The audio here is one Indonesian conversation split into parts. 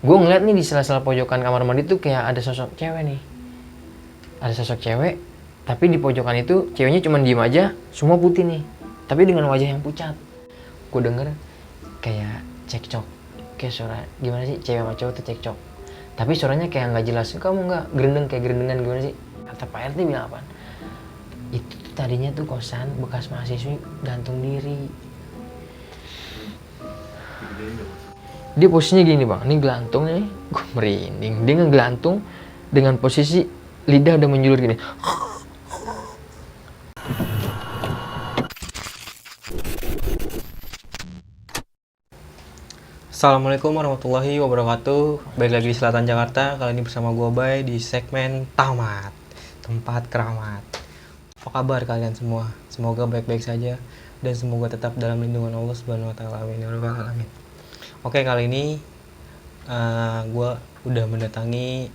Gue ngeliat nih di sela-sela pojokan kamar mandi tuh kayak ada sosok cewek nih. Ada sosok cewek, tapi di pojokan itu ceweknya cuma diem aja, semua putih nih. Tapi dengan wajah yang pucat. Gue denger kayak cekcok, kayak suara gimana sih cewek sama cowok tuh cekcok. Tapi suaranya kayak nggak jelas. Kamu nggak gerendeng kayak gerendengan gimana sih? Kata Pak RT bilang apa? Itu tuh tadinya tuh kosan bekas mahasiswi gantung diri. Dia posisinya gini bang, ini gelantung nih, gue merinding. Dia ngegelantung dengan posisi lidah udah menjulur gini. Assalamualaikum warahmatullahi wabarakatuh. Balik lagi di Selatan Jakarta. Kali ini bersama gue Bay di segmen Tamat, tempat keramat. Apa kabar kalian semua? Semoga baik-baik saja dan semoga tetap dalam lindungan Allah Subhanahu wa taala. Amin ya rabbal alamin. Oke, kali ini gue udah mendatangi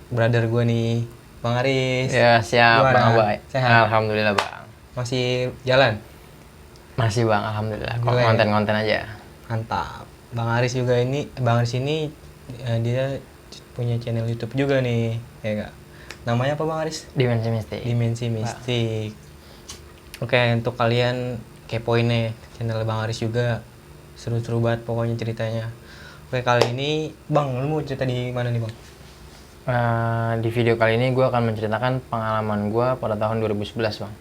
brother gue nih, Bang Aris. Ya siap Gimana? bang Abai. Sehat? Alhamdulillah bang. Masih jalan? Masih bang, alhamdulillah. Kok Alhamdulillah. konten-konten aja. Mantap. Bang Aris juga ini, Bang Aris ini dia punya channel YouTube juga nih, ya enggak? Namanya apa Bang Aris? Dimensi mistik. Dimensi Mistik. Oke, untuk kalian kepoin nih channel Bang Aris juga. Seru-seru banget pokoknya ceritanya. Oke, kali ini Bang, lu mau cerita di mana nih Bang? Di video kali ini gue akan menceritakan pengalaman gue pada tahun 2011 bang.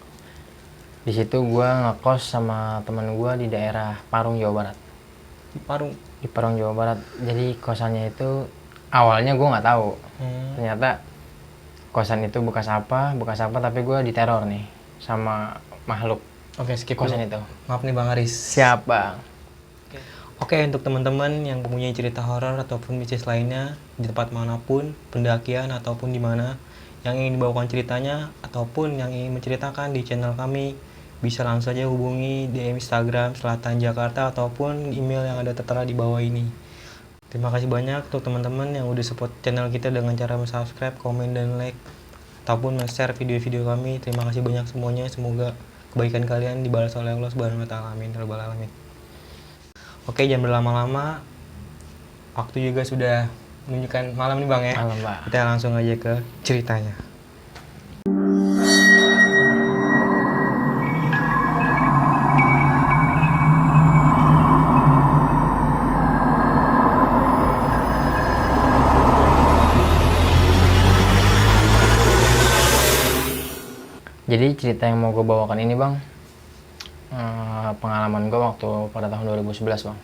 Di situ gue ngekos sama teman gue di daerah Parung, Jawa Barat. Di Parung, Jawa Barat. Jadi kosannya itu awalnya gue nggak tahu. Ternyata kosan itu bekas apa tapi gue diteror nih sama makhluk. Oke, skip kosan dulu. itu. Maaf nih Bang Aris. Siap bang. Oke, untuk teman-teman yang mempunyai cerita horor ataupun mistis lainnya di tempat manapun, pendakian ataupun di mana yang ingin dibawakan ceritanya ataupun yang ingin menceritakan di channel kami, bisa langsung saja hubungi DM Instagram Selatan Jakarta ataupun email yang ada tertera di bawah ini. Terima kasih banyak untuk teman-teman yang udah support channel kita dengan cara subscribe, komen, dan like ataupun share video-video kami. Terima kasih banyak semuanya. Semoga kebaikan kalian dibalas oleh Allah Subhanahu wa taala. Amin ya rabbal alamin. Oke, jangan berlama-lama. Waktu juga sudah menunjukkan malam nih Bang ya. Malam bang. Kita langsung aja ke ceritanya. Jadi cerita yang mau gue bawakan ini bang, pengalaman gue waktu pada tahun 2011 bang.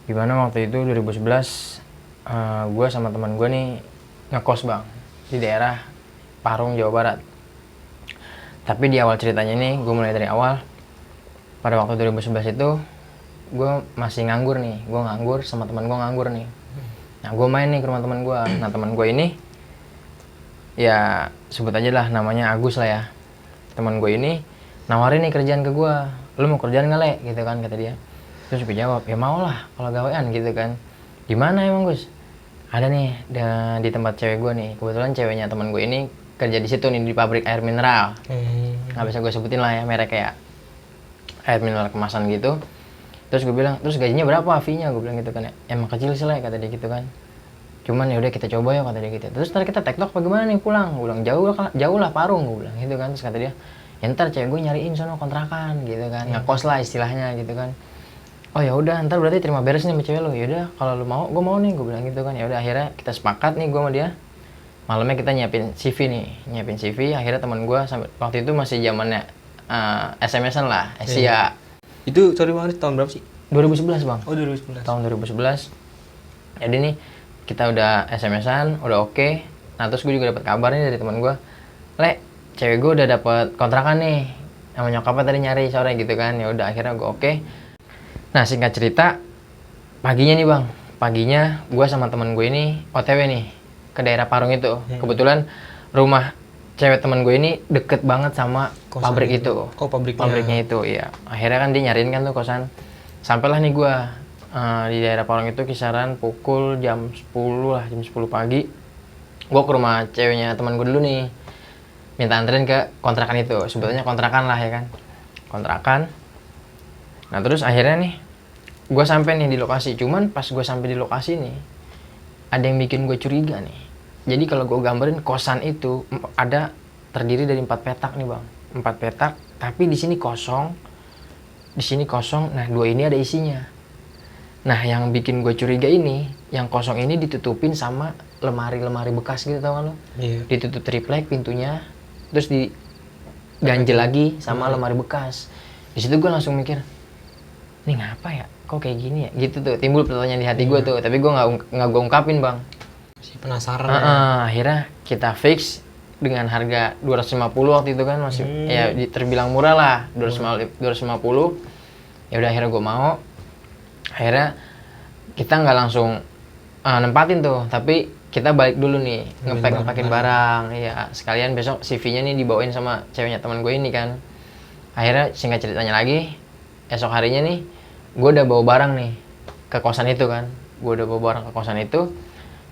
Gimana waktu itu 2011 gue sama teman gue nih ngekos bang di daerah Parung, Jawa Barat. Tapi di awal ceritanya nih, gue mulai dari awal. Pada waktu 2011 itu gue masih nganggur nih, gue nganggur sama teman gue nganggur nih. Nah gue main nih ke rumah teman gue. Nah teman gue ini ya sebut aja lah namanya Agus lah ya. Teman gue ini nawarin nih kerjaan ke gue, lu mau kerjaan nggak le gitu kan, kata dia. Terus gue jawab ya mau lah kalau gawean gitu kan. Di mana emang Gus? Ada nih di tempat cewek gue nih. Kebetulan ceweknya teman gue ini kerja di situ nih, di pabrik air mineral. Nggak bisa gue sebutin lah ya merek kayak air mineral kemasan gitu. Terus gue bilang, terus gajinya berapa fee-nya? Gue bilang gitu kan ya. Emang kecil sih lah kata dia gitu kan. Cuman ya udah kita coba ya kata dia gitu. Terus ntar kita tektok bagaimana nih pulang? Gue bilang jauh lah Parung, gue bilang gitu kan. Terus kata dia, ya ntar cewek gue nyariin sono kontrakan gitu kan, ngekos lah istilahnya gitu kan. Oh ya udah, ntar berarti terima beres nih sama cewek lo. Ya udah kalau lu mau, gue mau nih, gue bilang gitu kan. Ya udah akhirnya kita sepakat nih gue sama dia. Malamnya kita nyiapin CV nih, nyiapin CV. Akhirnya teman gue sampai waktu itu masih zamannya SMS-an lah, Asia. Itu sorry Bang Aris, tahun berapa sih? 2011 bang. Oh 2011. Tahun 2011. Jadi nih kita udah SMS-an, udah oke. Nah terus gue juga dapat kabar nih dari teman gue, le, cewek gue udah dapat kontrakan nih, sama nyokapnya tadi nyari sore gitu kan. Ya udah akhirnya gue oke. Nah singkat cerita, paginya nih bang, paginya gue sama teman gue ini OTW nih ke daerah Parung itu. Kebetulan rumah cewek teman gue ini deket banget sama Kosan pabrik itu. itu. Oh, pabriknya. Pabriknya itu, iya. Akhirnya kan dia nyariin kan tuh kosan. Sampailah nih gue di daerah Parung itu kisaran pukul jam 10 lah, jam 10 pagi. Gue ke rumah ceweknya teman gue dulu nih, minta anterin ke kontrakan itu. Sebetulnya kontrakan lah ya kan, kontrakan. Nah terus akhirnya nih gue sampai nih di lokasi. Cuman pas gue sampai di lokasi nih, ada yang bikin gue curiga nih. Jadi kalau gue gambarin kosan itu ada terdiri dari 4 petak nih bang, 4 petak, tapi di sini kosong, nah 2 ini ada isinya. Nah yang bikin gue curiga ini, yang kosong ini ditutupin sama lemari bekas gitu, tau kan lo? Iya. Ditutup triplek pintunya, terus diganjel lagi sama lemari bekas. Di situ gue langsung mikir, ini ngapa ya? Kok kayak gini ya? Gitu tuh, timbul pertanyaan di hati gue tuh, tapi gue nggak gue ungkapin bang. Masih penasaran ya. Akhirnya kita fix dengan harga 250 waktu itu kan, masih ya terbilang murah lah, 250. Ya udah akhirnya gue mau. Akhirnya kita nggak langsung nempatin tuh, tapi kita balik dulu nih, ngepakin barang. Iya, sekalian besok CV-nya nih dibawain sama ceweknya teman gue ini kan. Akhirnya singkat ceritanya lagi, esok harinya nih gue udah bawa barang nih ke kosan itu kan. Gue udah bawa barang ke kosan itu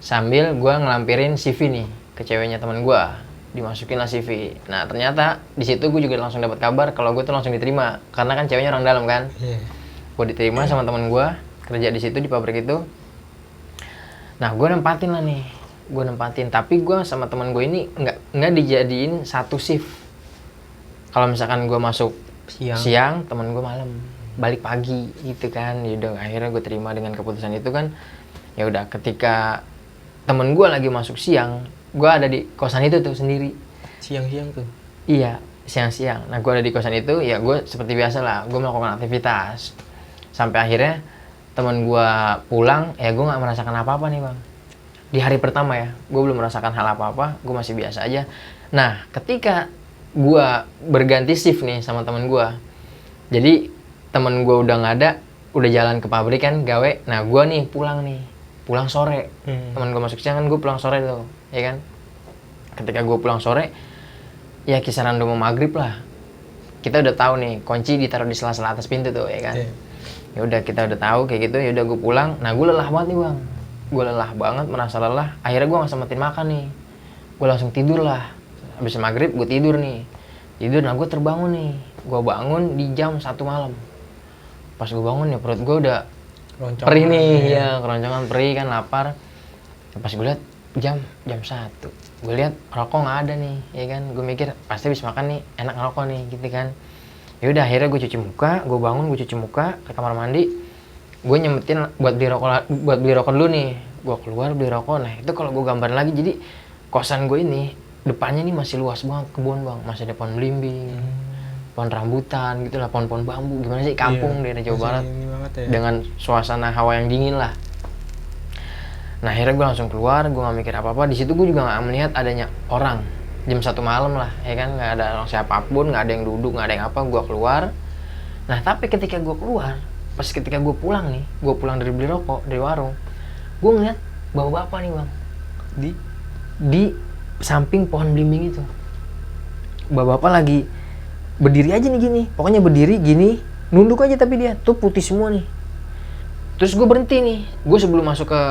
sambil gue ngelampirin CV nih ke ceweknya teman gue, dimasukin lah CV. Nah ternyata di situ gue juga langsung dapat kabar kalau gue tuh langsung diterima, karena kan ceweknya orang dalam kan. Gue diterima sama teman gue kerja di situ di pabrik itu. Nah gue nempatin lah nih, tapi gue sama teman gue ini nggak dijadiin satu shift. Kalau misalkan gue masuk siang, teman gue malam, balik pagi gitu kan. Yaudah akhirnya gue terima dengan keputusan itu kan. Ya udah, ketika temen gue lagi masuk siang, gue ada di kosan itu tuh sendiri. Siang-siang tuh? Iya, siang-siang. Nah gue ada di kosan itu, ya gue seperti biasa lah, gue melakukan aktivitas. Sampai akhirnya temen gue pulang, ya gue nggak merasakan apa-apa nih bang. Di hari pertama ya, gue belum merasakan hal apa-apa, gue masih biasa aja. Nah ketika gue berganti shift nih sama temen gue, jadi temen gue udah nggak ada, udah jalan ke pabrik kan gawe. Nah gue nih pulang sore. Temen gue masuk siang kan, gue pulang sore tuh, ya kan. Ketika gue pulang sore, ya kisaran udah mau maghrib lah, kita udah tahu nih kunci ditaruh di sela-sela atas pintu tuh, ya kan. Ya udah kita udah tahu kayak gitu. Ya udah gue pulang. Nah gue lelah banget nih bang, gue lelah banget, merasa lelah. Akhirnya gue nggak sempetin makan nih, gue langsung tidur lah. Habis maghrib gue tidur. Nah gue terbangun nih, gue bangun di jam 1 malam. Pas gue bangun ya perut gue udah perih nih, ya keroncongan, perih kan, lapar. Pas gue lihat jam 1, gue lihat rokok nggak ada nih, ya kan. Gue mikir pasti habis makan nih, enak ngerokok nih gitu kan. Ya udah akhirnya gue cuci muka, gue bangun, gue cuci muka ke kamar mandi. Gue nyempetin buat beli rokok dulu nih. Gue keluar beli rokok. Nah itu kalau gue gambar lagi, jadi kosan gue ini depannya nih masih luas banget, kebun bang, masih ada pohon belimbing, pohon rambutan gitu lah, pohon-pohon bambu. Gimana sih kampung daerah Jawa Barat dengan suasana hawa yang dingin lah. Nah akhirnya gue langsung keluar, gue nggak mikir apa-apa. Di situ gue juga nggak melihat adanya orang. Jam 1 malam lah, ya kan, nggak ada orang siapapun, nggak ada yang duduk, nggak ada yang apa. Gue keluar. Nah tapi ketika gue keluar, ketika gue pulang nih, gue pulang dari beli rokok dari warung, gue ngeliat bapak-bapak nih bang di samping pohon belimbing itu. Bapak-bapak lagi berdiri aja nih gini, pokoknya berdiri gini, nunduk aja, tapi dia tuh putih semua nih. Terus gue berhenti nih, gue sebelum masuk ke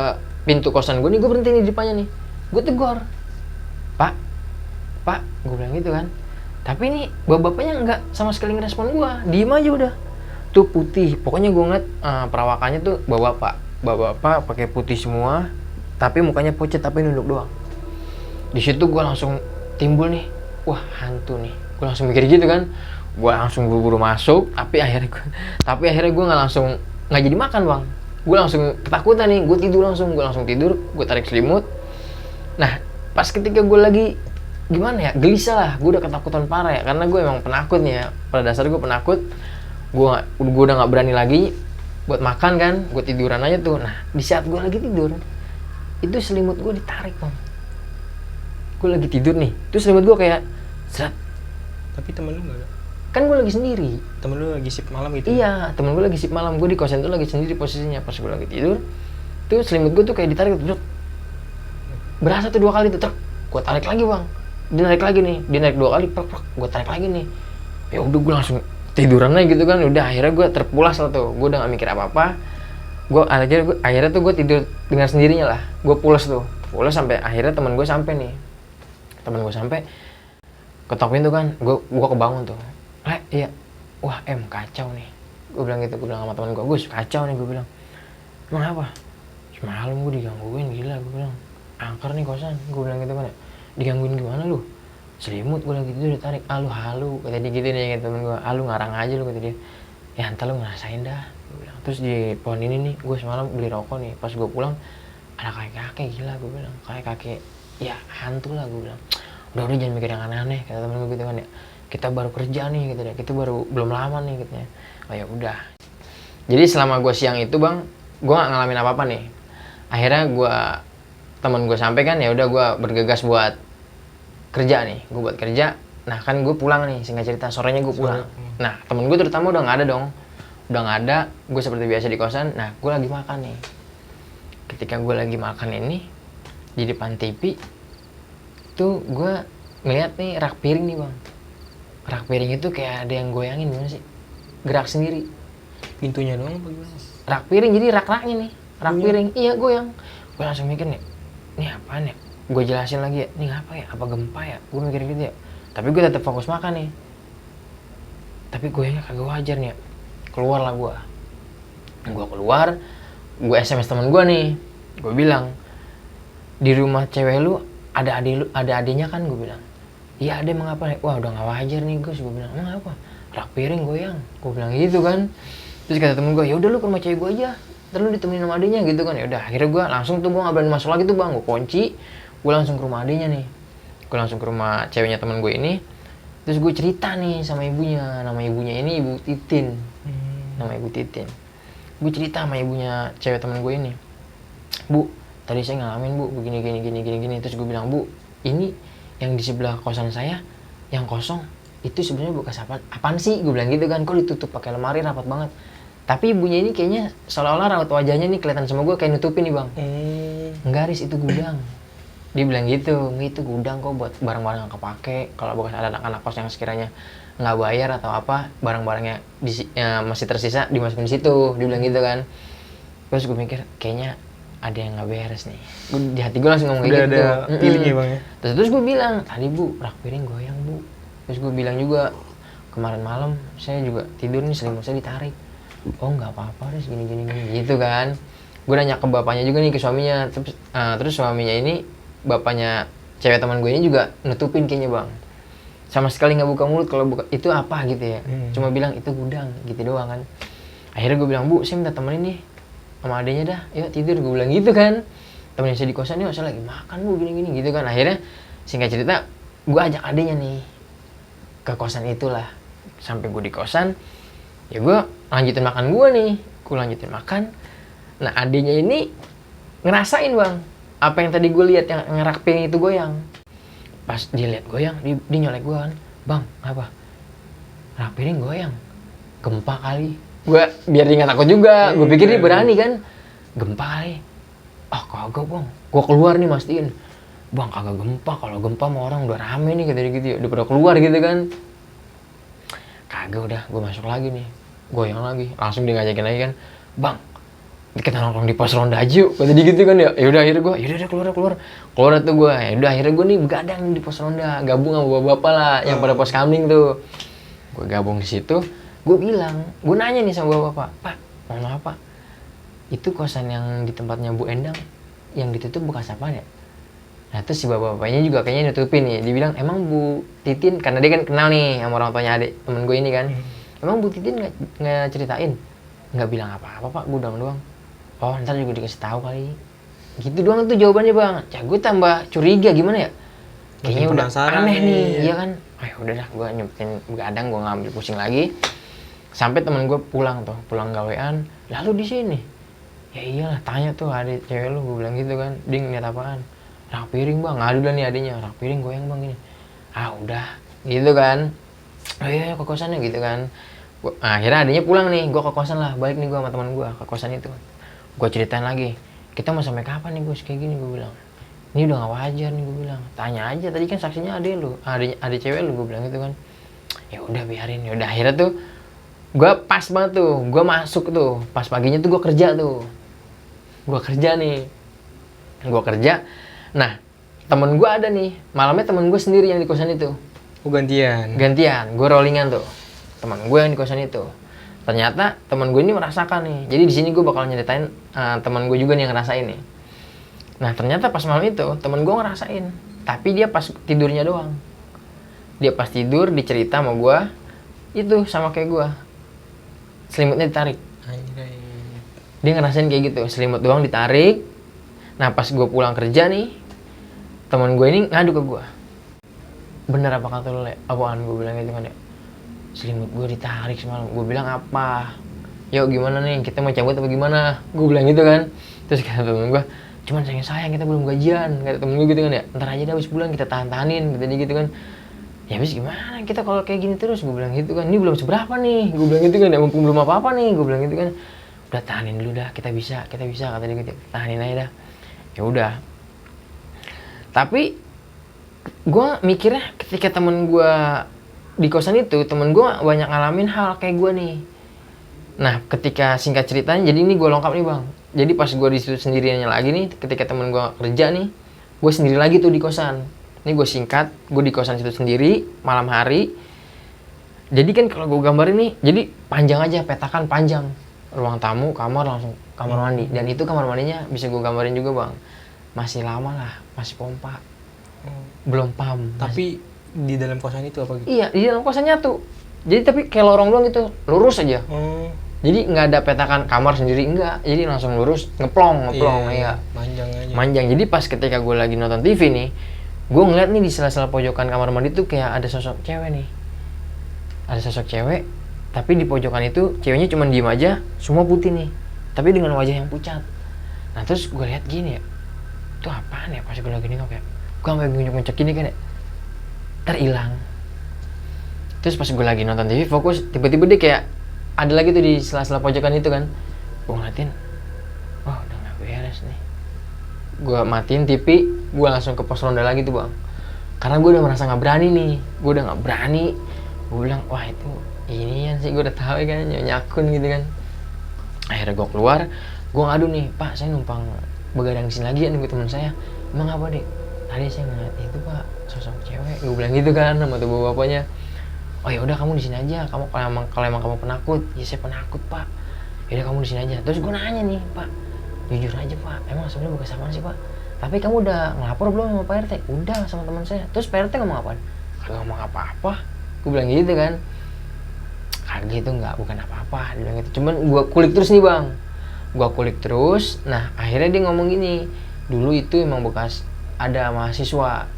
pintu kosan gue nih, gue berhenti nih di depannya nih. Gue tegur, Pak, gue bilang gitu kan. Tapi ini bapak-bapaknya nggak sama sekali ngerespon gue, diem aja udah. Tuh putih, pokoknya gue ngeliat perawakannya tuh bapak-bapak pakai putih semua, tapi mukanya pucat, tapi nunduk doang. Di situ gue langsung timbul nih, wah hantu nih. Gue langsung mikir gitu kan, gue langsung buru-buru masuk, tapi akhirnya gue nggak jadi makan bang. Gue langsung ketakutan nih, gue langsung tidur, gue tarik selimut. Nah pas ketika gue lagi gimana ya, gelisah lah, gue udah ketakutan parah ya, karena gue emang penakut nih ya, pada dasar gue penakut. Gue udah nggak berani lagi buat makan kan, gue tiduran aja tuh. Nah di saat gue lagi tidur, itu selimut gue ditarik bang. Gue lagi tidur nih, terus selimut gue kayak seret. Tapi temen lu nggak ada? Kan gue lagi sendiri. Temen lu lagi shift malam gitu? Iya, temen gue lagi shift malam. Gue di kosan tuh lagi sendiri posisinya. Pas gue lagi tidur, tuh selimut gue tuh kayak ditarik tuh. Berasa tuh 2 kali tuh, gue tarik lagi bang. Dia narik lagi nih, dia narik 2 kali, gue tarik lagi nih. Ya udah gue langsung tiduran aja gitu kan. Udah akhirnya gue terpulas lah tuh. Gue udah gak mikir apa-apa. Akhirnya tuh gue tidur dengan sendirinya lah. Gue pulas sampai akhirnya temen gue sampai nih. Ketok pintu kan, gue kebangun tuh. Iya, wah kacau nih. Gue bilang gitu, gue bilang sama temen gue kacau nih, gue bilang. Emang apa? semalam gue digangguin, gila gue bilang, angker nih kosan, gue bilang gitu kan ya. Digangguin gimana lu? Selimut gue lagi tidur ditarik, lu halu, kata dia gitu nih, kata temen gue, lu ngarang aja lu, kata dia. Ya entar lu ngerasain dah, gue bilang. Terus di pohon ini nih, gue semalam beli rokok nih, pas gue pulang ada kakek-kakek, gila gue bilang, kakek-kakek ya hantu lah, gue bilang. Udah jangan mikir yang aneh-aneh, kata temen gue gitu kan ya. Kita baru kerja nih, gitu deh, kita baru belum lama nih, katanya. Oh ya udah. Jadi selama gue siang itu bang, gue nggak ngalamin apa-apa nih. Akhirnya temen gue sampai kan, ya udah gue bergegas buat kerja nih, gue buat kerja. Nah kan gue pulang nih, singkat cerita sorenya gue pulang. Nah temen gue terutama udah nggak ada dong, udah nggak ada. Gue seperti biasa di kosan. Nah gue lagi makan nih. Ketika gue lagi makan ini di depan TV tuh gue ngeliat nih rak piring nih bang. Rak piring itu kayak ada yang goyangin, gimana sih? Gerak sendiri. Pintunya doang apa gimana? Rak piring, jadi rak-raknya nih, rak piring, iya goyang. Gue langsung mikir nih, ini apaan ya? Gue jelasin lagi ya, ini apa ya? Apa gempa ya? Gue mikir gitu ya. Tapi gue tetap fokus makan nih. Tapi goyangnya kagak wajar nih ya. Keluar lah gue. Gue keluar, gue SMS teman gue nih. Gue bilang, di rumah cewek lu ada adiknya kan? Gue bilang, iya ada, emang apa? Wah udah gak wajar nih Gus. Gue bilang, emang apa? Rak piring goyang. Gue bilang gitu kan. Terus kata temen gue, ya udah lu ke rumah cewek gue aja, terus ditemenin sama adiknya gitu kan. Ya udah, akhirnya gue langsung tuh, gue nggak berani masuk lagi tuh bang, gue kunci, gue langsung ke rumah adiknya nih, gue langsung ke rumah ceweknya temen gue ini. Terus gue cerita nih sama ibunya, nama ibunya ini Ibu Titin, nama Ibu Titin. Gue cerita sama ibunya cewek temen gue ini, Bu, tadi saya ngalamin Bu, begini gini. Terus gue bilang, Bu, ini yang di sebelah kosan saya yang kosong itu sebenarnya bekas apaan sih? Gue bilang gitu kan, kok ditutup pakai lemari rapat banget. Tapi ibunya ini kayaknya seolah-olah raut wajahnya nih kelihatan sama gue kayak nutupin nih bang. Enggak Riz, itu gudang. Dia bilang gitu, itu gudang kok buat barang-barang yang kepake. Kalau bekas ada anak-anak kos yang sekiranya nggak bayar atau apa, barang-barangnya masih tersisa dimasukin di situ. Dia bilang gitu kan. Terus gue mikir kayaknya ada yang nggak beres nih. Di hati gue langsung ngomong kayak gitu. Udah ada feelingnya bang ya. Terus gue bilang, tadi Bu, rak piring goyang Bu. Terus gue bilang juga, kemarin malam saya juga tidur nih selimut saya ditarik. Oh nggak apa-apa deh, gini gitu kan. Gue nanya ke bapaknya juga nih, ke suaminya. Terus suaminya ini, bapaknya cewek teman gue ini juga nutupin kayaknya bang. Sama sekali nggak buka mulut kalau buka itu apa gitu ya. Cuma bilang itu gudang gitu doang kan. Akhirnya gue bilang, Bu saya minta temenin nih sama adanya dah, yuk tidur, gue bilang gitu kan. Temenin saya di kosan, yuk saya lagi makan Bu, gini gitu kan. Akhirnya singkat cerita, gue ajak adanya nih ke kosan itulah. Sampai gue di kosan, ya gue lanjutin makan gue nih, gue lanjutin makan. Nah adiknya ini ngerasain bang, apa yang tadi gue lihat yang ngerak piring itu goyang. Pas dia lihat goyang, dia nyolek gue kan, bang apa? Rak piring goyang, gempa kali. Gue biar dia nggak takut juga, gue pikir dia berani kan, gempa kali. Kagak bang, gue keluar nih mastiin. Bang kagak gempa, kalau gempa mah orang udah rame nih, kata dia gitu ya, udah pada keluar gitu kan. Kagak, udah gue masuk lagi nih, goyang lagi, langsung dia ngajakin lagi kan, bang kita nongkrong di pos ronda aja yuk, kata dia gitu kan ya. Yaudah akhirnya gue, yaudah keluar tuh gue. Yaudah akhirnya gue nih begadang di pos ronda, gabung sama bapak-bapak lah yang pada pos kamling tuh. Gue gabung di situ, gue bilang, gue nanya nih sama bapak, Pak, mohon maaf Pak, itu kosan yang di tempatnya Bu Endang yang ditutup bekas apa ya? Nah terus si bapak-bapaknya juga kayaknya nutupin nih, dia bilang emang Bu Titin, karena dia kan kenal nih sama orang tuanya adik temen gue ini kan, emang Bu Titin nggak ceritain, nggak bilang apa-apa Pak, gudang doang. Oh ntar juga dikasih tahu kali, gitu doang tuh jawabannya bang. Ya gue tambah curiga, gimana ya, kayaknya udah aneh nih, iya kan. Udah dah, gue nyempetin begadang, gue ngambil pusing lagi. Sampai temen gue pulang gawean, lalu di sini, ya iyalah tanya tuh adik cewek lu, gue bilang gitu kan, ding lihat apaan? Rak piring bang, ngadu lah nih adiknya, rak piring goyang bang gini. Udah, gitu kan. Oh iya ke kosannya gitu kan. Akhirnya adiknya pulang nih, gue ke kosan lah, balik nih gue sama teman gue ke kosan itu. Gue ceritain lagi, kita mau sampai kapan nih Gus kayak gini, gue bilang. Ini udah gak wajar nih, gue bilang. Tanya aja, tadi kan saksinya adik lu, adik cewek lu, gue bilang gitu kan. Ya udah biarin, ya udah akhirnya tuh gue pas banget tuh, gue masuk tuh, pas paginya tuh gue kerja tuh. Gue kerja nih. Nah, temen gue ada nih, malamnya temen gue sendiri yang di kosan itu. Gantian, gue rollingan tuh, temen gue yang di kosan itu. Ternyata teman gue ini merasakan nih. Jadi di sini gue bakal nyeritain teman gue juga nih yang ngerasain nih. Nah ternyata pas malam itu teman gue ngerasain, tapi dia pas tidurnya doang. Dia pas tidur dicerita sama gue, itu sama kayak gue, selimutnya ditarik. Anjay. Dia ngerasain kayak gitu, selimut doang ditarik. Nah pas gue pulang kerja nih, teman gue ini ngadu ke gue, bener apa kata lo Le? Apaan? Gue bilang gitu kan ya, selimut gue ditarik semalam. Gue bilang apa? Yuk gimana nih, kita mau cabut apa gimana? Gue bilang gitu kan. Terus kata temen gue, cuman sayang kita belum gajian. Kata temen gue gitu kan ya, ntar aja dah habis bulan kita tahan-tahanin. Kata dia gitu kan. Ya habis gimana kita kalau kayak gini terus? Gue bilang gitu kan, ini belum seberapa nih. Gue bilang gitu kan, ya mumpung belum apa-apa nih. Gue bilang gitu kan, udah tahanin dulu dah, kita bisa. Kata dia gitu, tahanin aja dah. Ya udah. Tapi gue mikirnya ketika temen gue di kosan itu, temen gue banyak ngalamin hal kayak gue nih. Nah ketika singkat ceritanya, jadi ini gue lengkap nih bang. Jadi pas gue di situ sendiriannya lagi nih, ketika temen gue kerja nih, gue sendiri lagi tuh di kosan. Ini gue singkat, gue di kosan situ sendiri malam hari. Jadi kan kalau gue gambar ini, jadi panjang aja, petakan panjang. Ruang tamu, kamar, langsung kamar mandi. Dan itu kamar mandinya bisa gue gambarin juga bang. Masih lama lah, masih pompa. Belum pam. Tapi di dalam kosan itu apa gitu? Iya, di dalam kosannya tuh. Jadi tapi kayak lorong doang gitu, lurus aja. Jadi nggak ada petakan kamar sendiri, enggak. Jadi langsung lurus, ngeplong, iya. Manjang aja. Manjang. Jadi pas ketika gue lagi nonton TV nih, gue ngeliat nih di sela-sela pojokan kamar mandi tuh kayak ada sosok cewek nih. Ada sosok cewek, tapi di pojokan itu ceweknya cuma diem aja, semua putih nih. Tapi dengan wajah yang pucat. Nah terus gue lihat gini ya, itu apaan ya pas gue lagi nengok ya. Gue sampai ngunjuk-ngunjuk gini kan ya, terhilang. Terus pas gue lagi nonton TV fokus, tiba-tiba dia kayak ada lagi tuh di sela-sela pojokan itu kan. Gue ngeliatin, wah udah gak beres nih. Gue matiin TV, gue langsung ke pos ronda lagi tuh bang. Karena gue udah merasa gak berani nih, gue udah gak berani. Gue bilang, wah itu inian sih, gue udah tahu ya kan, nyakun gitu kan. Akhirnya gue keluar, gue ngadu nih, Pak saya numpang begadang di sini lagi ya nunggu teman saya. Emang apa dek? Tadi saya ngeliat itu Pak, sosok cewek. Gue bilang gitu kan sama tuh bapaknya. Oh ya udah kamu di sini aja. Kamu kalau emang kamu penakut, ya saya penakut Pak. Ya udah kamu di sini aja. Terus gue nanya nih Pak, jujur aja Pak, emang sebenarnya bekas apaan sih Pak? Tapi kamu udah ngelapor belum sama Pak RT? Udah sama teman saya. Terus Pak RT ngomong apaan? Kagak ngomong apa-apa. Gue bilang gitu kan. Kagak gitu nggak, bukan apa-apa. Dia bilang gitu. Cuman gue kulik terus nih bang. Gue kulik terus. Nah akhirnya dia ngomong gini. Dulu itu emang bekas ada mahasiswa.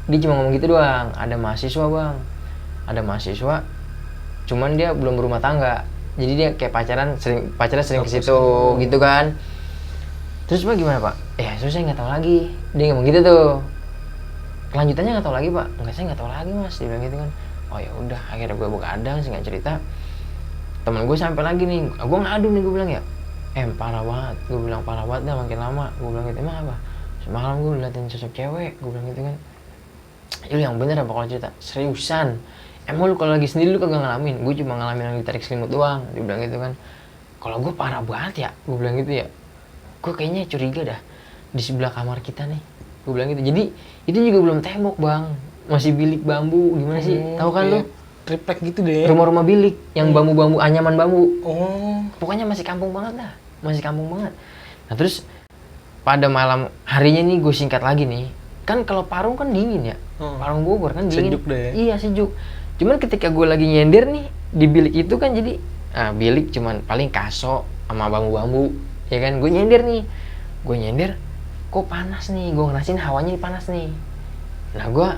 Dia cuma ngomong gitu doang. Ada mahasiswa bang. Ada mahasiswa. Cuman dia belum berumah tangga. Jadi dia kayak pacaran sering ke situ gitu kan. Terus Pak gimana Pak? Terus saya nggak tahu lagi. Dia ngomong gitu tuh. Kelanjutannya nggak tahu lagi Pak. Enggak, saya nggak tahu lagi Mas. Dia bilang gitu kan. Oh ya udah, akhirnya gue begadang, singkat cerita. Temen gue sampai lagi nih. Gue ngadu nih, gue bilang ya. Parah banget. Gue bilang parah banget dah makin lama. Gue bilang gitu, emang apa? Semalam gue liatin sosok cewek. Gue bilang gitu kan. Itu yang bener apa kalau cerita? Seriusan. Emang lu kalau lagi sendiri lu kagak ngalamin? Gue cuma ngalamin yang ditarik selimut doang. Dia bilang gitu kan. Kalau gue parah banget ya. Gue bilang gitu ya. Gue kayaknya curiga dah di sebelah kamar kita nih. Gue bilang gitu. Jadi itu juga belum tembok bang, masih bilik bambu. Gimana sih? Tahu kan lu? Triplek gitu deh. Rumah-rumah bilik yang bambu-bambu, anyaman bambu. Pokoknya masih kampung banget dah, masih kampung banget. Nah terus pada malam harinya nih gue singkat lagi nih. Kan kalau Parung kan dingin ya. Parung Bogor kan dingin. Sejuk deh. Iya sejuk. Cuman ketika gue lagi nyender nih di bilik itu kan jadi bilik cuman paling kaso sama bambu-bambu. Ya kan, gue nyender, kok panas nih, gue ngerasain hawanya panas nih. Nah gue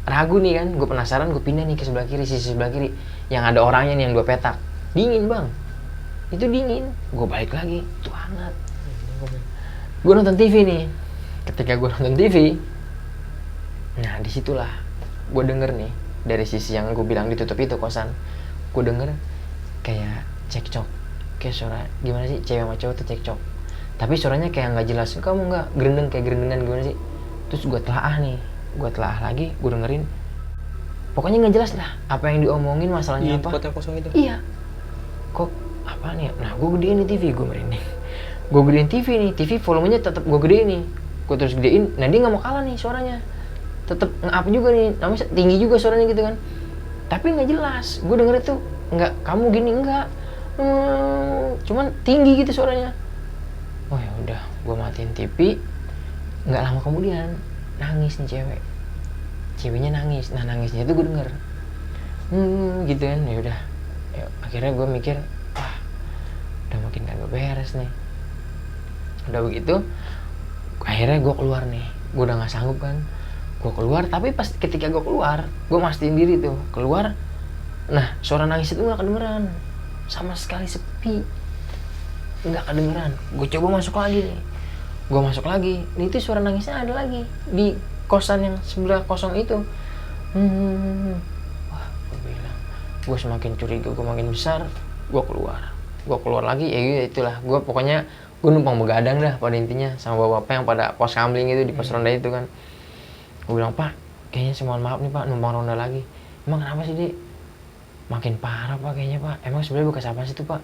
ragu nih kan, gue penasaran, gue pindah nih ke sebelah kiri, sisi sebelah kiri yang ada orangnya nih, yang 2 petak. Dingin bang, itu dingin. Gue balik lagi, itu hangat. Gue nonton TV nih, ketika gue nonton TV, nah disitulah gue denger nih dari sisi yang gue bilang ditutup itu kosan, gue denger kayak cekcok. Kayak suara gimana sih, cewek sama cowok tuh cekcok, tapi suaranya kayak nggak jelas. Kamu nggak gerendeng kayak gerendengan gimana sih? Terus gue telaah lagi, gue dengerin, pokoknya nggak jelas lah apa yang diomongin, masalahnya apa. Tempat yang kosong itu. Iya, kok apa nih? Nah gue gedein nih TV, gue merinding. Gue gedein TV nih, TV volumenya tetap gue gedein nih, gue terus gedein. Nah dia nggak mau kalah nih suaranya, tetap nge-up juga nih, namanya tinggi juga suaranya gitu kan. Tapi nggak jelas, gue denger itu nggak, kamu gini enggak. Cuman tinggi gitu suaranya. Oh ya udah, gue matiin TV. Nggak lama kemudian nangis nih ceweknya nangis. Nah nangisnya itu gue denger gitu kan. Ya udah, akhirnya gue mikir, wah udah makin kagak beres nih. Udah begitu, akhirnya gue keluar nih. Gue udah nggak sanggup kan, gue keluar. Tapi pas ketika gue keluar, gue mastiin diri tuh keluar. Nah suara nangis itu nggak kedengeran, sama sekali sepi, nggak kedengeran. Gue coba masuk lagi nih, gue masuk lagi. Itu suara nangisnya ada lagi di kosan yang sebelah kosong itu. Wah, gue bilang, gue semakin curiga, gue makin besar. Gue keluar lagi. Ya itulah, gue pokoknya gue numpang begadang dah pada intinya sama bapak-bapak yang pada pos kamling itu di pos ronda itu kan. Gue bilang, Pak, kayaknya saya mohon maaf nih Pak, numpang ronda lagi. Emang kenapa sih Dik? Makin parah Pak kayaknya Pak. Emang sebenarnya bekas apa sih tuh Pak?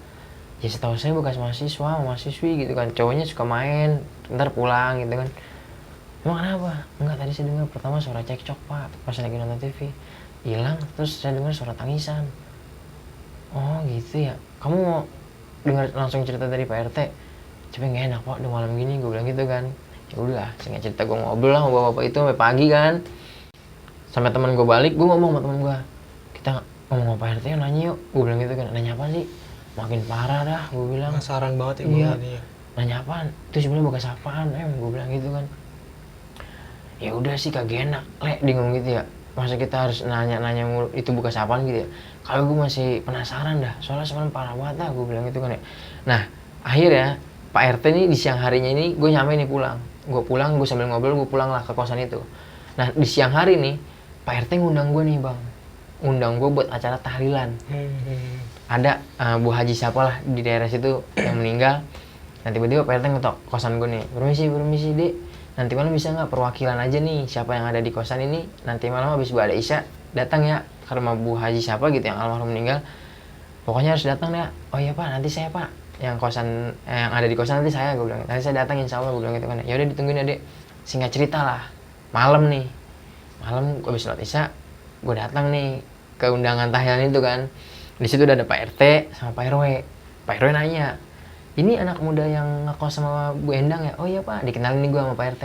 Ya setahu saya bekas mahasiswa, mahasiswi gitu kan. Cowoknya suka main, ntar pulang gitu kan. Emang kenapa? Enggak, tadi saya dengar pertama suara cekcok Pak, pas lagi nonton TV. Hilang, terus saya dengar suara tangisan. Oh gitu ya. Kamu mau dengar langsung cerita dari Pak RT? Tapi nggak enak Pak, udah malam gini, gue bilang gitu kan. Ya udah, singkat cerita gue ngobrol lah sama bapak itu sampai pagi kan. Sampai teman gue balik, gue ngomong sama teman gue, kita ngomong sama Pak RT nanya yuk. Gue bilang gitu kan. Nanya apa sih? Makin parah dah, gue bilang. Penasaran banget ya iya. ini ya. Nanya apaan? Itu sebenarnya bekas apaan? Gue bilang gitu kan. Ya udah sih kagak enak, dia ngomong gitu ya. Masa kita harus nanya mulu itu bekas apaan gitu ya. Kalau gue masih penasaran dah, soalnya sebenarnya parah banget dah, gue bilang gitu kan ya. Nah, akhirnya Pak RT nih di siang harinya ini gue nyampe nih pulang. Gue sambil ngobrol, gue pulang lah ke kosan itu. Nah, di siang hari nih Pak RT ngundang gue nih bang. Undang gue buat acara tahlilan. Ada Bu Haji siapa lah di daerah situ yang meninggal. Nah tiba-tiba Pak RT ngetok kosan gue nih. Permisi Dek. Nanti malam bisa nggak perwakilan aja nih siapa yang ada di kosan ini. Nanti malam habis Ba'da Isya datang ya ke rumah Bu Haji siapa gitu yang almarhum meninggal. Pokoknya harus datang ya. Oh iya Pak, nanti saya Pak. Yang ada di kosan nanti saya, gue bilang. Nanti saya datang insya Allah, gue bilang gitu kan. Ya udah ditungguin ya Dek. Singkat cerita lah. Malam habis sholat Isya, gue datang nih ke undangan tahlilan itu kan. Di situ udah ada Pak RT sama Pak RW. Pak RW nanya, ini anak muda yang ngekos sama Bu Endang ya? Oh iya Pak, dikenalin nih gue sama Pak RT.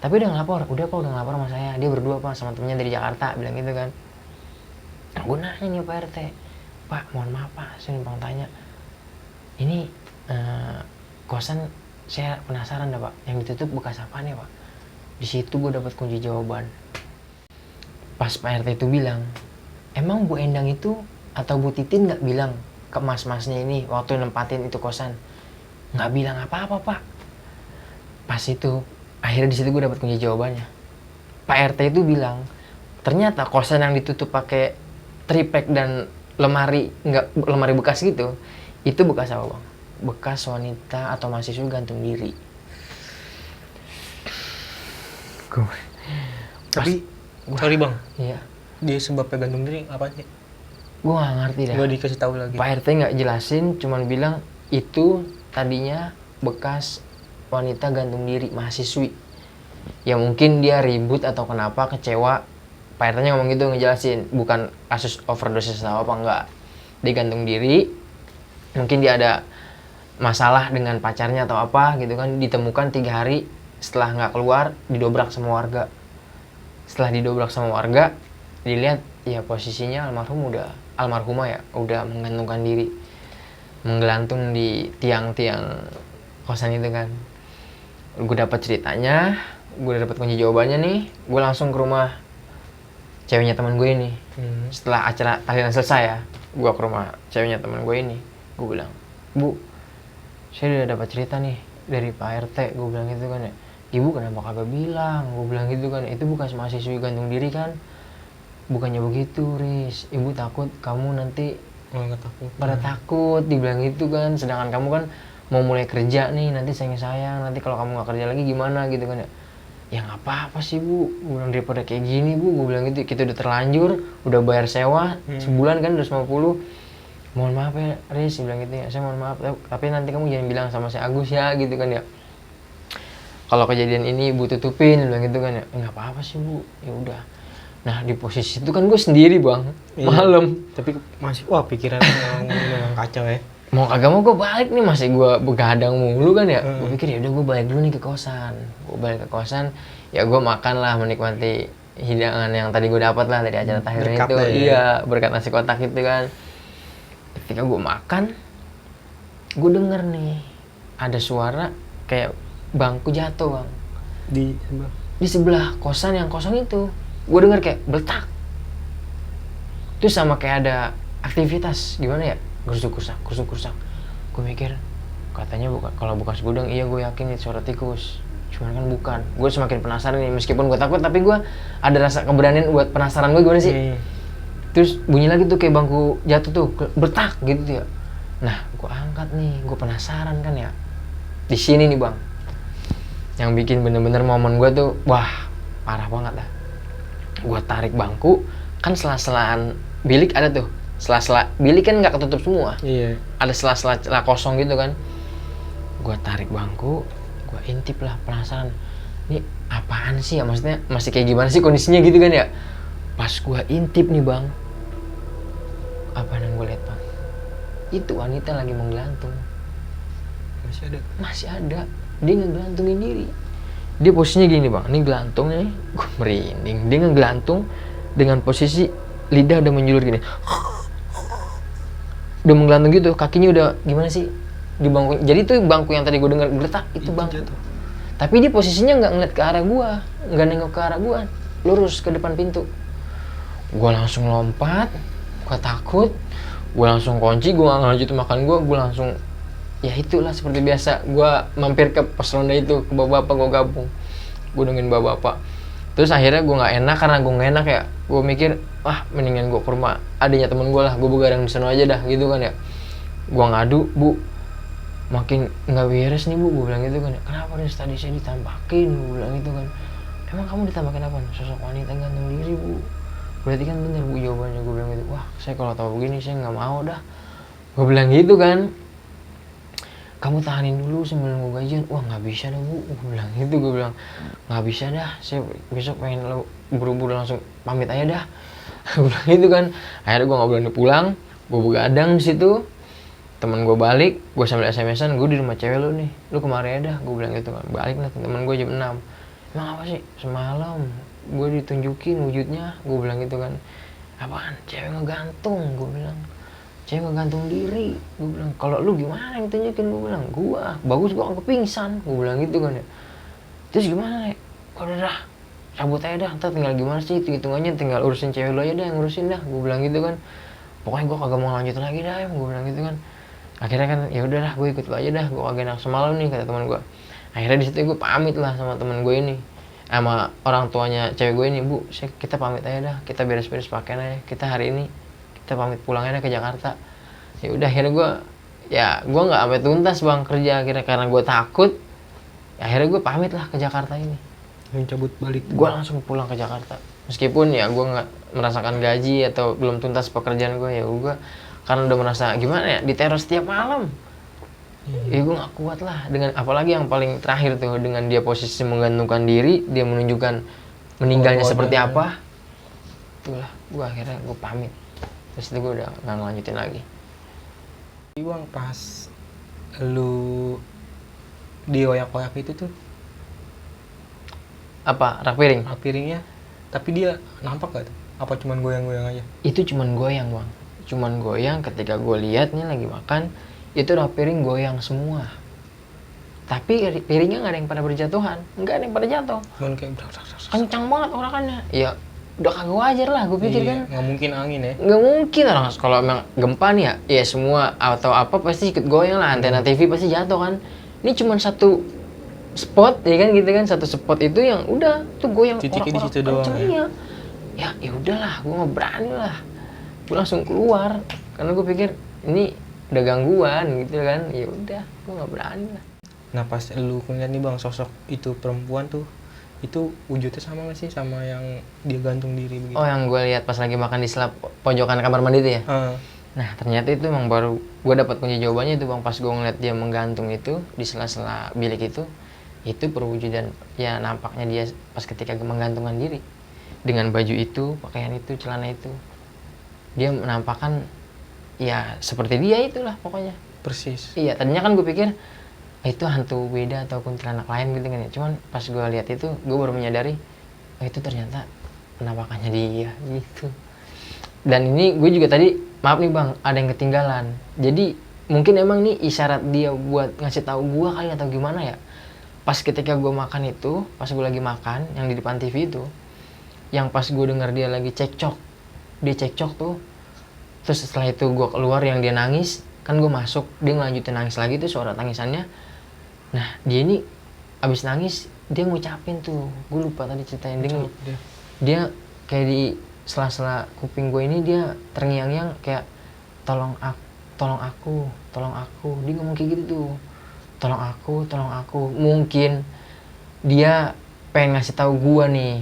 Tapi udah ngelapor? Udah Pak, udah ngelapor sama saya. Dia berdua Pak sama temennya dari Jakarta, bilang gitu kan. Nah gue nanya nih Pak RT, Pak mohon maaf Pak, saya numpang tanya. Ini kosan saya penasaran dah Pak, yang ditutup bekas apaan ya Pak? Di situ gue dapat kunci jawaban. Pas Pak RT itu bilang, emang Bu Endang itu atau Bu Titin nggak bilang ke mas-masnya ini waktu nempatin itu kosan? Nggak bilang apa-apa Pak. Pas itu akhirnya di situ gue dapat kunci jawabannya. Pak RT itu bilang ternyata kosan yang ditutup pakai triplek dan lemari bekas gitu, itu bekas apa bang? Bekas wanita atau mahasiswa gantung diri. Tapi sorry bang, iya, dia sebabnya gantung diri apa sih? gue nggak ngerti dah. Gue dikasih tahu lagi. Pak RT nggak jelasin, cuman bilang itu tadinya bekas wanita gantung diri mahasiswi. Ya mungkin dia ribut atau kenapa kecewa. Pak RT-nya ngomong gitu, ngejelasin bukan kasus overdosis atau apa, enggak. Dia gantung diri, mungkin dia ada masalah dengan pacarnya atau apa gitu kan. Ditemukan 3 hari setelah nggak keluar, didobrak sama warga. Setelah didobrak sama warga, dilihat ya posisinya almarhumah ya udah menggantungkan diri, menggelantung di tiang-tiang kosan itu kan. Gue dapat ceritanya, gue dapat kunci jawabannya nih. Gue langsung ke rumah ceweknya teman gue ini. Setelah acara tahlilan selesai ya, gue ke rumah ceweknya teman gue ini. Gue bilang, Bu, saya udah dapat cerita nih dari Pak RT. Gue bilang gitu kan ya. Ibu kenapa kagak bilang? Gue bilang gitu kan. Itu bekas mahasiswi gantung diri kan? Bukannya begitu, Riz. Ibu takut kamu nanti pada takut, dibilang gitu kan. Sedangkan kamu kan mau mulai kerja nih, nanti sayang-sayang. Nanti kalau kamu nggak kerja lagi gimana gitu kan ya. Ya nggak apa-apa sih Bu, gue bilang daripada kayak gini Bu, gue bilang gitu. Kita udah terlanjur, udah bayar sewa sebulan kan 250. Mohon maaf ya Riz, bilang gitu ya. Saya mohon maaf, tapi nanti kamu jangan bilang sama saya Agus ya gitu kan ya. Kalau kejadian ini Ibu tutupin, bilang gitu kan ya. Nggak apa-apa sih Bu, ya udah. Nah di posisi itu kan gue sendiri bang, malam. Tapi masih pikiran memang kacau ya. mau kagak mau gue balik nih, masih gue begadang mulu kan ya. Gue pikir ya udah gue balik dulu nih ke kosan. Gue balik ke kosan, ya gue makan lah, menikmati hidangan yang tadi gue dapat lah dari acara tahlilan Berkat itu. lah ya. Iya, berkat nasi kotak itu kan. Ketika gue makan, gue denger nih ada suara kayak bangku jatuh bang di sebelah kosan yang kosong itu. Gue denger kayak beletak. Terus sama kayak ada aktivitas gimana ya, gerusuk gerusak. Gue mikir katanya bukan, kalau bekas gudang, iya gue yakin itu suara tikus. Cuman kan bukan. Gue semakin penasaran nih, meskipun gue takut tapi gue ada rasa keberanian buat penasaran gue gimana sih. Terus bunyi lagi tuh kayak bangku jatuh tuh, bertak gitu tuh ya. Nah, gue angkat nih, gue penasaran kan ya. Di sini nih bang, yang bikin bener-bener momen gue tuh, wah parah banget dah. Gue tarik bangku, kan sela-selaan bilik ada tuh. Sela-sela bilik kan nggak ketutup semua. Iya. Ada sela-sela kosong gitu kan. Gue tarik bangku, gue intip lah, penasaran. Ini apaan sih ya, maksudnya masih kayak gimana sih kondisinya gitu kan ya. Pas gue intip nih bang, apa yang gue lihat bang? Itu wanita lagi menggelantung. Masih ada. Dia ngegelantungin diri. Dia posisinya gini bang, ini gelantung nih, gue merinding. Dia ngegelantung dengan posisi lidah udah menjulur gini. Udah menggelantung gitu, kakinya udah gimana sih di bangku. Jadi tuh bangku yang tadi gue dengar geletak itu bangku. Tapi dia posisinya nggak ngeliat ke arah gue, nggak nengok ke arah gue, lurus ke depan pintu. Gue langsung lompat, gue takut, gue langsung kunci, gue nggak lanjutin makan gue langsung, ya itulah seperti biasa, gue mampir ke pos ronda itu, ke bapak-bapak, gue gabung, gue nungguin bapak-bapak. Terus akhirnya gue nggak enak, karena gue nggak enak ya, gue mikir, wah mendingan gue ke rumah adanya temen gue lah, gue begadang di sana aja dah, gitu kan ya. Gue ngadu, bu, makin nggak beres nih bu, gue bilang gitu kan ya. Kenapa nih tadi saya ditampakin, gue bilang gitu kan. Emang kamu ditampakin apa? Sosok wanita gantung diri bu. Berarti kan bener bu jawabannya, gue bilang gitu. Wah saya kalau tahu begini saya nggak mau dah, gue bilang gitu kan. Kamu tahanin dulu sebelum gue gajian. Wah nggak bisa dah bu, gue bilang gitu. Gue bilang nggak bisa dah, saya besok pengen buru-buru langsung pamit aja dah. Gue bilang gitu kan. Akhirnya gue nggak berani pulang, gue begadang di situ. Temen gue balik, gue sambil SMS-an, gue di rumah cewek lu nih, lu kemari aja dah, gue bilang gitu kan. Balik lah temen gue jam 6. Emang apa sih? Semalam gue ditunjukin wujudnya, gue bilang gitu kan. Apaan? Cewek ngegantung, gue bilang. Cewek ngegantung diri, gue bilang. Kalau lu gimana yang tunjukin, gue bilang. Gua bagus, gua kagak pingsan, gue bilang gitu kan ya. Terus gimana ya? Udah dah, cabut aja dah, ntar tinggal gimana sih, hitung-hitungannya tinggal urusin cewek lu aja dah yang ngurusin dah, gue bilang gitu kan. Pokoknya gue kagak mau lanjut lagi dah, gue bilang gitu kan. Akhirnya kan ya udahlah, gue ikut lu aja dah, gue kagak enak semalam nih, kata teman gue. Akhirnya di situ gue pamit lah sama teman gue ini, sama orang tuanya cewek gue ini. Bu, kita pamit aja dah, kita beres-beres pakaian aja, kita hari ini kita pamit pulang aja ke Jakarta. Ya udah, akhirnya gue nggak sampai tuntas bang kerja akhirnya, karena gue takut. Akhirnya gue pamit lah ke Jakarta ini, Mencabut balik. gue langsung pulang ke Jakarta. Meskipun ya gue nggak merasakan gaji atau belum tuntas pekerjaan gue, ya gue karena udah merasa gimana ya, diteror setiap malam. Ya gue nggak kuat lah, dengan apalagi yang paling terakhir tuh, dengan dia posisi menggantungkan diri, dia menunjukkan meninggalnya seperti apa. Itulah gue akhirnya gue pamit. Terus itu gue udah nggak ngelanjutin lagi. Bang, pas lu dioyak-oyak itu tuh Apa, rak piring? rak piringnya, tapi dia nampak gak tuh? Apa cuman goyang-goyang aja? Itu cuman goyang bang, cuman goyang. Ketika gue lihat nih lagi makan, itu rak piring goyang semua. Tapi piringnya nggak ada yang pada berjatuhan, nggak ada yang pada jatuh. Cuman kayak Kencang banget orakannya. Ya udah kagak wajar lah, gue pikir kan. nggak mungkin angin ya. Nggak mungkin orang kalau emang gempa nih ya semua atau apa pasti ikut goyang lah, antena TV pasti jatuh kan. Ini cuma satu spot ya kan, gitu kan, satu spot itu yang udah tuh goyang Titiknya di situ doang ya. Ya udahlah, gue nggak berani lah, gue langsung keluar karena gue pikir ini udah gangguan gitu kan. Ya udah, gue nggak berani lah. Nah pas lu ngeliat nih bang, sosok itu perempuan tuh, itu wujudnya sama nggak sih sama yang dia gantung diri begitu? Oh, yang gue lihat pas lagi makan di selap pojokan kamar mandi itu ya. Nah ternyata itu emang baru gue dapat kunci jawabannya itu bang, pas gue ngeliat dia menggantung itu di sela-sela bilik itu perwujudan ya, nampaknya dia pas ketika menggantungkan diri dengan baju itu, pakaian itu, celana itu, dia menampakkan ya seperti dia itulah pokoknya. Persis. Iya, tadinya kan gue pikir itu hantu beda atau kuntilanak lain gitu kan ya. Cuman pas gue lihat itu, gue baru menyadari itu ternyata penampakannya dia gitu. Dan ini gue juga tadi, maaf nih bang, ada yang ketinggalan. Jadi mungkin emang nih isyarat dia buat ngasih tahu gue kali atau gimana ya. Pas ketika gue makan itu, pas gue lagi makan yang di depan TV itu, yang pas gue dengar dia lagi cekcok, dia cekcok tuh. Terus setelah itu gue keluar yang dia nangis, kan gue masuk, dia ngelanjutin nangis lagi tuh suara tangisannya. Nah dia ini abis nangis dia ngucapin tuh, gue lupa tadi ceritain dia kayak di sela-sela kuping gue ini dia terngiang-ngiang kayak tolong aku, dia ngomong kayak gitu tuh, tolong aku. Mungkin dia pengen ngasih tahu gue nih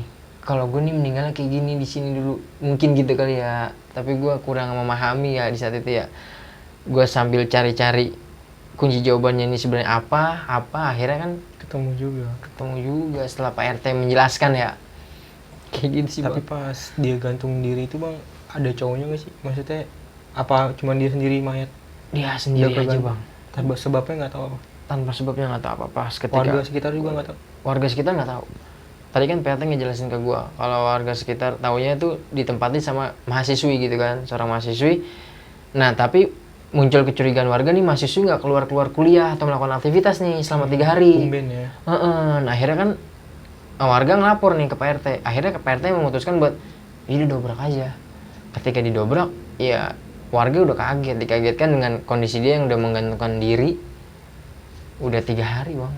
kalau gue nih meninggalnya kayak gini di sini dulu, mungkin gitu kali ya. Tapi gue kurang memahami ya di saat itu ya. Gue sambil cari-cari kunci jawabannya ini sebenarnya apa akhirnya kan ketemu juga setelah Pak RT menjelaskan ya. Kayak gitu sih Tapi bang. pas dia gantung diri itu bang, ada cowoknya nggak sih? Maksudnya apa cuma dia sendiri mayat? Dia sendiri aja bang. Tanpa sebabnya nggak tahu apa? Tanpa sebabnya nggak tahu apa-apa. Ketika Warga sekitar juga nggak tahu? Warga sekitar nggak tahu. Tadi kan PRT ngejelasin ke gua kalau warga sekitar taunya itu ditempatin sama mahasiswi gitu kan, seorang mahasiswi. Nah tapi muncul kecurigaan warga nih, mahasiswi nggak keluar kuliah atau melakukan aktivitas nih selama 3 hari. Tumben ya. Nah akhirnya kan warga ngelapor nih ke PRT. Akhirnya ke PRT memutuskan buat ini dobrak aja. Ketika didobrak, ya warga udah kaget, dikagetkan dengan kondisi dia yang udah menggantungkan diri. Udah 3 hari bang.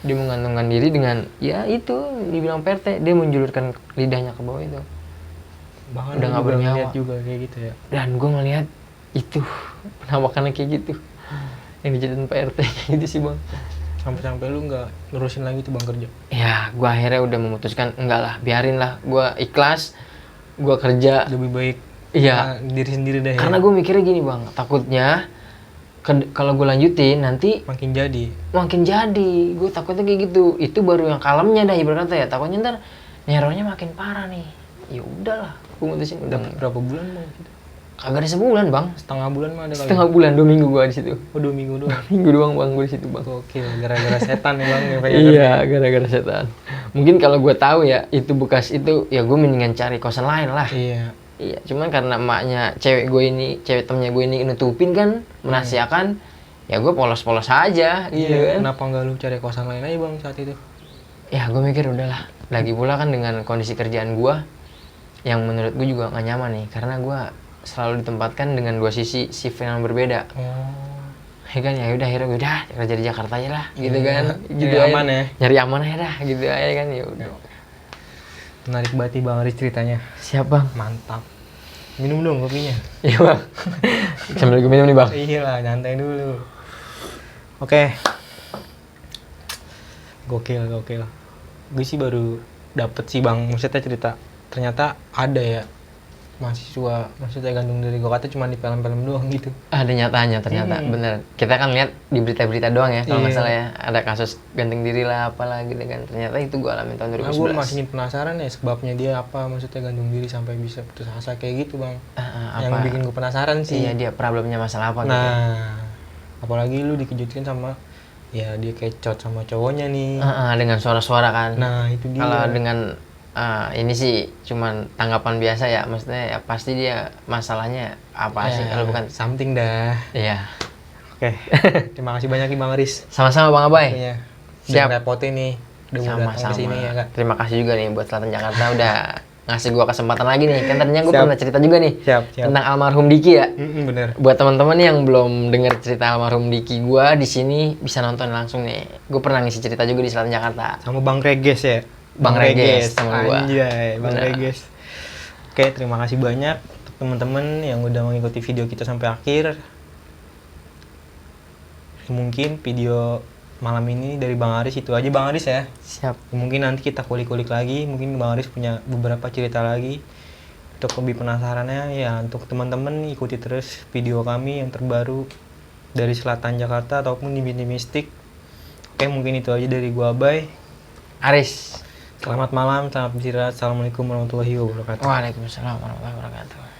Dia menggantungkan diri dengan ya itu dibilang PRT, dia menjulurkan lidahnya ke bawah itu. Bahkan udah nggak bernyawa juga kayak gitu ya. Dan gue ngeliat itu penampakannya kayak gitu yang dijadiin PRT kayak gitu sih bang. Sampai lu nggak nerusin lagi tuh bang kerja? Ya gue akhirnya udah memutuskan enggak lah, biarin lah, gue ikhlas, gue kerja lebih baik. Iya, diri sendiri dah ya. Karena gue mikirnya gini bang, takutnya kalau gue lanjutin nanti makin jadi. Gue takutnya kayak gitu. Itu baru yang kalemnya dah ibarat kata ya. Takutnya ntar nerornya makin parah nih. Ya udahlah, gue mutusin udah. Berapa bulan bang? Kagak ada sebulan bang. Setengah bulan mah ada kali. Setengah bulan, 2 minggu gue di situ. Oh 2 minggu doang. 2 minggu doang bang gue di situ bang. Oke, gara-gara setan ya bang. Iya, gara-gara setan. Mungkin kalau gue tahu ya itu bekas itu, ya gue mendingan cari kosan lain lah. Iya, cuman karena emaknya cewek temennya gue ini nutupin kan, menasihakan, ya gue polos-polos aja gitu kan. Kenapa nggak lu cari kosan lain aja bang saat itu? Ya gue mikir udahlah. Lagi pula kan dengan kondisi kerjaan gue, yang menurut gue juga gak nyaman nih, karena gue selalu ditempatkan dengan 2 sisi shift yang berbeda. Ya kan, ya udah akhirnya udah kerja di Jakarta aja lah, gitu kan. Gitu nyari aman ya. Nyari aman aja dah, gitu aja kan ya udah. Menarik banget bang Aris ceritanya. Siap bang. Mantap. Minum dong kopinya. Iya bang. Sambil gue minum nih bang. Iya lah, nyantai dulu. Oke. Gokil. Gue sih baru dapet sih bang, maksudnya cerita. Ternyata ada ya mahasiswa, maksudnya gantung diri. Gue kata cuma di film-film doang gitu. Ada nyatanya ternyata, bener. Kita kan lihat di berita-berita doang ya, kalau nggak salah ya. Ada kasus gantung diri lah, apalah gitu kan. Ternyata itu gue alamin tahun 2011. Nah, gue masih penasaran ya sebabnya dia apa, maksudnya gantung diri sampai bisa putus asa kayak gitu bang. Yang bikin gue penasaran sih. Iya, dia problemnya masalah apa gitu. Nah, apalagi lu dikejutkan sama, ya dia kecot sama cowoknya nih. Dengan suara-suara kan. Nah, itu dia. Kalau dengan ini sih cuman tanggapan biasa ya, maksudnya ya pasti dia masalahnya apa sih kalau bukan something dah. Iya. Oke. Terima kasih banyak nih Bang Aris. Sama-sama Bang Abai. Siap. Repotin nih udah mau datang ke sini ya Kak. Terima kasih juga nih buat Selatan Jakarta udah ngasih gua kesempatan lagi nih. Kan tadinya gua pernah cerita juga nih tentang almarhum Diki ya. Bener. Buat teman-teman yang belum dengar cerita almarhum Diki gua di sini bisa nonton langsung nih. Gua pernah ngisi cerita juga di Selatan Jakarta. Sama Bang Reges ya. Bang Reges sama gua. Anjay, Bang Reges. Oke, terima kasih banyak untuk teman-teman yang udah mengikuti video kita sampai akhir. Mungkin video malam ini dari Bang Aris itu aja Bang Aris ya. Siap. Mungkin nanti kita kulik-kulik lagi, mungkin Bang Aris punya beberapa cerita lagi. Untuk lebih penasarannya ya untuk teman-teman ikuti terus video kami yang terbaru dari Selatan Jakarta ataupun di Bintang Mistik. Oke, mungkin itu aja dari gua Abai. Aris. Selamat malam, selamat beristirahat. Assalamualaikum warahmatullahi wabarakatuh. Waalaikumsalam warahmatullahi wabarakatuh.